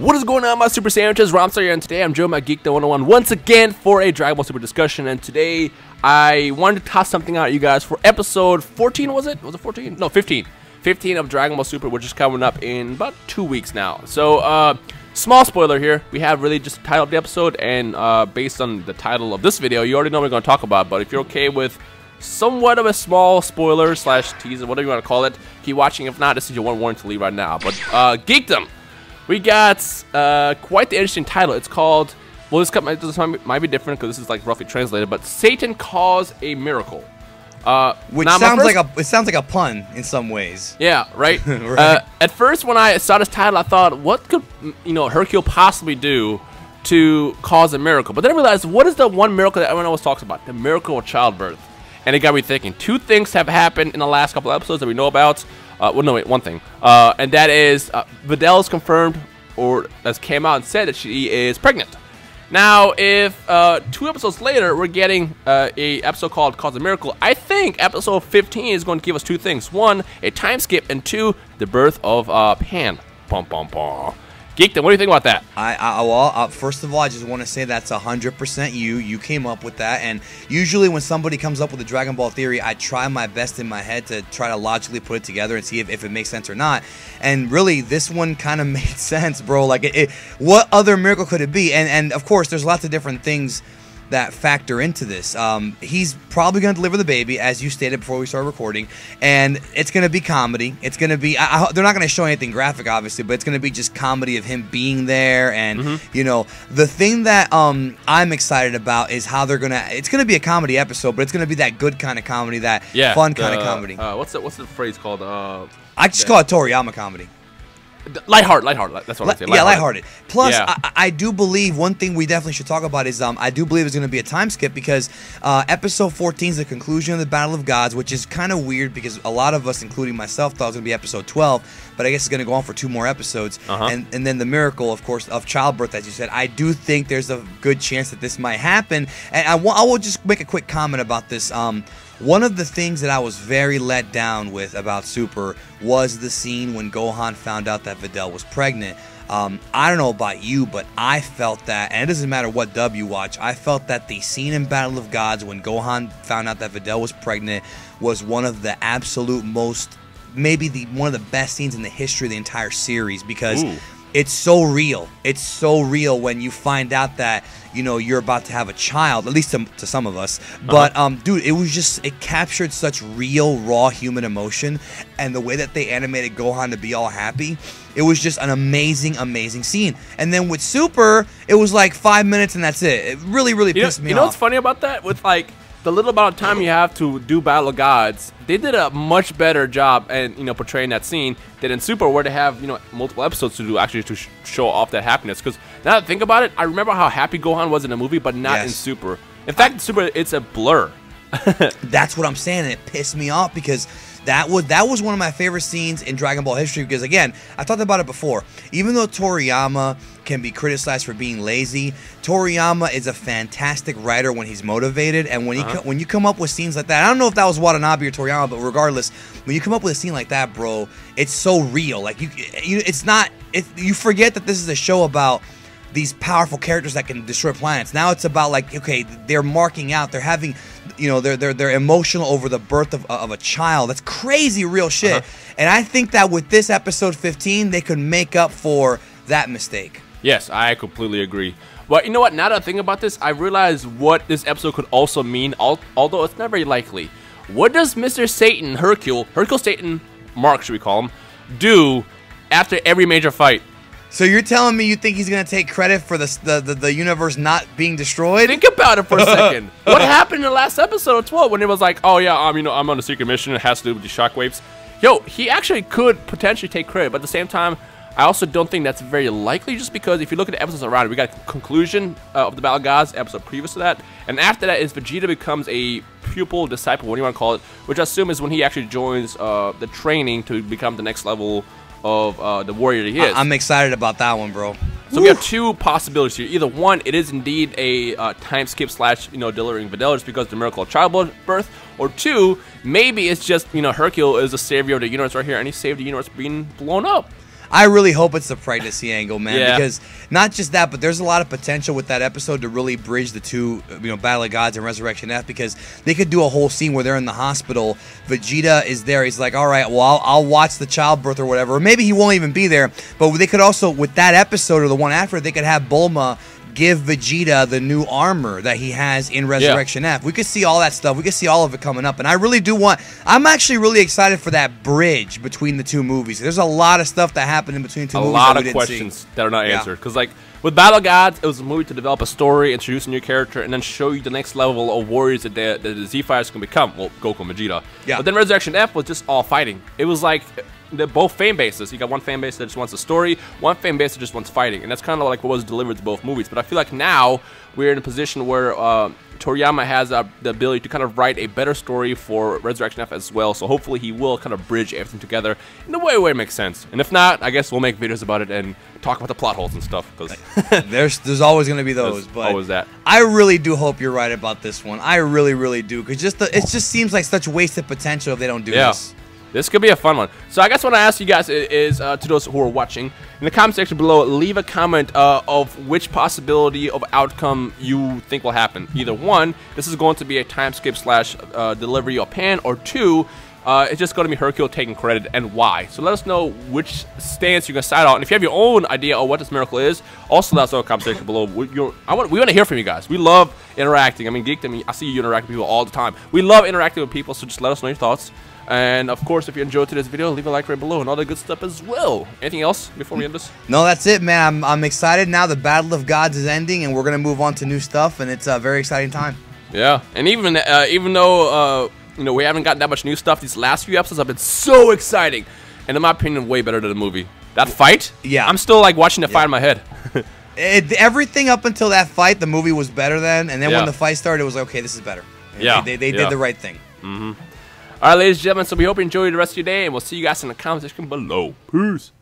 What is going on, my super sandwiches? Rhymestyle here, and today I'm joining my Geekdom I once again for a Dragon Ball Super discussion. And today I wanted to toss something out at you guys for episode 14. Was it? Was it 14? No, 15. 15 of Dragon Ball Super, which is coming up in about 2 weeks now. So, small spoiler here. We have really just titled the episode, and based on the title of this video, you already know what we're going to talk about. But if you're okay with somewhat of a small spoiler slash teaser, whatever you want to call it, keep watching. If not, this is your one warning to leave right now. But Geekdom, we got quite the interesting title. It's called, well, this might be different because this is like roughly translated, but Satan Caused a Miracle. Which sounds like a pun in some ways. Yeah, right. Right. At first, when I saw this title, I thought, what could Hercule possibly do to cause a miracle? But then I realized, what is the one miracle that everyone always talks about? The miracle of childbirth. And it got me thinking. Two things have happened in the last couple of episodes that we know about. Well, no, wait, one thing. And that is Videl is confirmed, or has came out and said that she is pregnant. Now, if 2 episodes later we're getting a episode called Cause a Miracle, I think episode 15 is going to give us 2 things. 1, a time skip, and 2, the birth of Pan. Bum, bum, bum. Geekdom, what do you think about that? Well, first of all, I just want to say that's 100% you. You came up with that, and usually when somebody comes up with a Dragon Ball theory, I try my best in my head to try to logically put it together and see if it makes sense or not. And really, this one kind of made sense, bro. Like, what other miracle could it be? And of course, there's lots of different things that factor into this. He's probably going to deliver the baby, as you stated before we started recording, and it's going to be comedy. It's going to be, they're not going to show anything graphic, obviously, but it's going to be just comedy of him being there, and, you know, the thing that I'm excited about is how they're going to, it's going to be a comedy episode, but it's going to be that good kind of comedy, that fun kind of comedy. What's the phrase called? I just call it Toriyama comedy. Lighthearted. That's what I say. Yeah, lighthearted. Plus, I do believe one thing we definitely should talk about is I do believe it's going to be a time skip because episode 14 is the conclusion of the Battle of Gods, which is kind of weird because a lot of us, including myself, thought it was going to be episode 12, but I guess it's going to go on for 2 more episodes. And then the miracle, of course, of childbirth, as you said. I do think there's a good chance that this might happen, and I will just make a quick comment about this. One of the things that I was very let down with about Super was the scene when Gohan found out that Videl was pregnant. I don't know about you, but I felt that, and it doesn't matter what dub you watch, I felt that the scene in Battle of Gods when Gohan found out that Videl was pregnant was one of the absolute most, maybe one of the best scenes in the history of the entire series, because it's so real. It's so real when you find out that, you know, you're about to have a child, at least to some of us. But, dude, it was just, it captured such real, raw human emotion. And the way that they animated Gohan to be all happy, it was just an amazing, amazing scene. And then with Super, it was like 5 minutes and that's it. It really, really pissed me off. You know what's funny about that? With, like, the little amount of time you have to do Battle of Gods, they did a much better job at, portraying that scene than in Super, where they have, multiple episodes to do actually to show off that happiness. Because now that I think about it, I remember how happy Gohan was in the movie, but not in Super. In fact, in Super, it's a blur. That's what I'm saying, and it pissed me off because that was one of my favorite scenes in Dragon Ball history because, again, I talked about it before. Even though Toriyama can be criticized for being lazy, Toriyama is a fantastic writer when he's motivated, and when you come up with scenes like that, I don't know if that was Watanabe or Toriyama, but regardless, when you come up with a scene like that, bro, it's so real. Like you forget that this is a show about these powerful characters that can destroy planets. Now it's about, like, okay, they're marking out, they're having, they're emotional over the birth of a child. That's crazy real shit. And I think that with this episode 15, they could make up for that mistake. Yes, I completely agree. But you know what? Now that I think about this, I realize what this episode could also mean, although it's not very likely. What does Mr. Satan, Hercule Satan, Mark should we call him, do after every major fight? So you're telling me you think he's going to take credit for the universe not being destroyed? Think about it for a second. What happened in the last episode of 12 when it was like, oh yeah, I'm on a secret mission, it has to do with the shockwaves? Yo, he actually could potentially take credit, but at the same time, I also don't think that's very likely, just because if you look at the episodes around it, we got a conclusion of the Battle of Gods, episode previous to that, and after that is Vegeta becomes a pupil, disciple, what do you want to call it, which I assume is when he actually joins the training to become the next level of the warrior that he is. I'm excited about that one, bro. So we have 2 possibilities here. Either one, it is indeed a time skip slash, delivering Videl just because of the miracle of childbirth, or 2, maybe it's just, Hercule is the savior of the universe right here, and he saved the universe being blown up. I really hope it's the pregnancy angle, man, Yeah. because not just that, but there's a lot of potential with that episode to really bridge the two, Battle of Gods and Resurrection F, because they could do a whole scene where they're in the hospital. Vegeta is there. He's like, all right, well, I'll watch the childbirth or whatever. Or maybe he won't even be there. But they could also, with that episode or the one after, they could have Bulma give Vegeta the new armor that he has in Resurrection F. We could see all that stuff. We could see all of it coming up. And I really do I'm actually really excited for that bridge between the two movies. There's a lot of stuff that happened in between two movies. A lot of questions that are not answered. Because, like, with Battle of Gods, it was a movie to develop a story, introduce a new character, and then show you the next level of warriors that the Z-Fighters can become. Well, Goku and Vegeta. Yeah. But then Resurrection F was just all fighting. It was like they're both fan bases. You got one fan base that just wants a story, one fan base that just wants fighting, and that's kind of like what was delivered to both movies. But I feel like now we're in a position where Toriyama has the ability to kind of write a better story for Resurrection F as well. So hopefully he will kind of bridge everything together in the way where it makes sense. And if not, I guess we'll make videos about it and talk about the plot holes and stuff. Because there's always going to be those. But always that. I really do hope you're right about this one. I really, really do. Because it just seems like such wasted potential if they don't do this. This could be a fun one. So I guess what I ask you guys is to those who are watching, in the comment section below, leave a comment of which possibility of outcome you think will happen. Either one, this is going to be a time skip / delivery of Pan, or two, it's just going to be Hercule taking credit, and why. So let us know which stance you're going to side on. And if you have your own idea of what this miracle is, also let us know in the comment section below. We want to hear from you guys. We love interacting. I mean, Geekdom, I see you interact with people all the time. We love interacting with people, so just let us know your thoughts. And, of course, if you enjoyed today's video, leave a like right below and all that good stuff as well. Anything else before we end this? No, that's it, man. I'm excited now. The Battle of Gods is ending, and we're going to move on to new stuff, and it's a very exciting time. Yeah, and even though, we haven't gotten that much new stuff, these last few episodes have been so exciting. And, in my opinion, way better than the movie. That fight? Yeah. I'm still, like, watching the fight in my head. Everything up until that fight, the movie was better than, and then when the fight started, it was like, okay, this is better. And they did the right thing. Mm-hmm. All right, ladies and gentlemen, so we hope you enjoy the rest of your day, and we'll see you guys in the comment section below. Peace.